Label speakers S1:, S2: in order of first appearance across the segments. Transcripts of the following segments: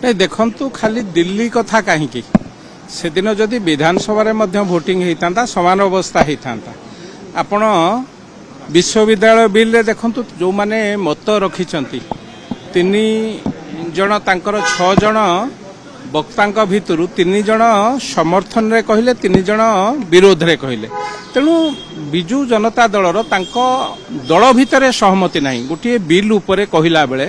S1: नहीं देखंतु खाली दिल्ली कथा कहीं से दिन जदि विधानसभा भोटिंग होता समान अवस्था होता आपण विश्वविद्यालय बिल रे देखंतु जो माने मत रखिचंती तीन जन तांकर 6 जन वक्ता भितर 3 जन समर्थन रे कहले 3 जन विरोध रे कहले तेणु बिजु जनता दलर तांको दल भितर सहमति नहीं गोटे बिल उपरे कहला बेले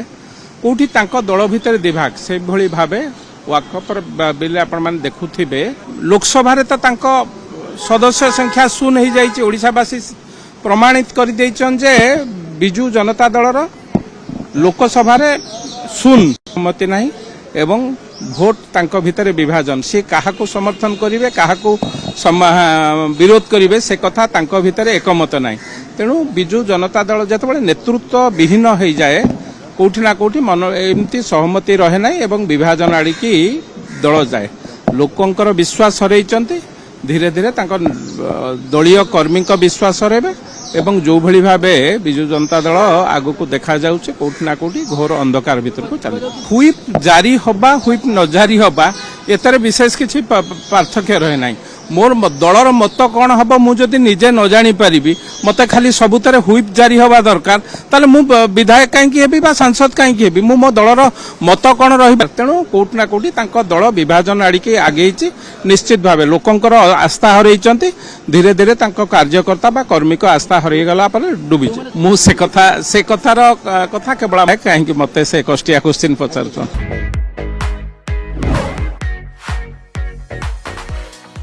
S1: कोठी तांको दल भितर विभाग से भली भाबे वाकपर बिल आपण माने देखुथिबे लोकसभा रे तो तांको सदस्य संख्या शून्य हो जाइए ओडिशावासी प्रमाणित कर देइछन जे बिजु जनता दलर लोकसभा रे शून्य सहमति नहीं एवं भोट तांको भितर विभाजन सी काहाको समर्थन करिवे काहाको विरोध करिवे से कथा तांको भितर एकमत नहीं तेणु बिजु जनता दल जतबे नेतृत्व विहीन हो जाए कोठी ना कोठी मन एमती सहमति रहे नहीं एवं विभाजन आड़िकी दल जाए लोकंकर विश्वास हरैचंती धीरे धीरे तांको दलीय कर्मी विश्वास हरैबे एवं जो भली भाबे बिजु जनता दल आगु को देखा जाउचे कोठी ना कोठी घोर अंधकार भीतर को चले हुईप जारी होबा हुईप न जारी होबा एतरे विशेष किछि पार्थक्य रहे नहीं मोर दलर मत कौन हम मुझे निजे न जानी पारि मत खाली सबुतरे हुईप जारी हवा दरकार ताले मु विधायक कहीं सांसद कहीं मो दलर मत कौन रही तेणु कोटि ना कोटि दल विभाजन आड़िके आगे निश्चित भाव लोकंकर आस्था हरैचंती धीरे धीरे कार्यकर्ता बा कर्मी को आस्था हरैगला डूबी मु से कथार कथा केवल कहीं मत से कष्टिया क्वेश्चन पचार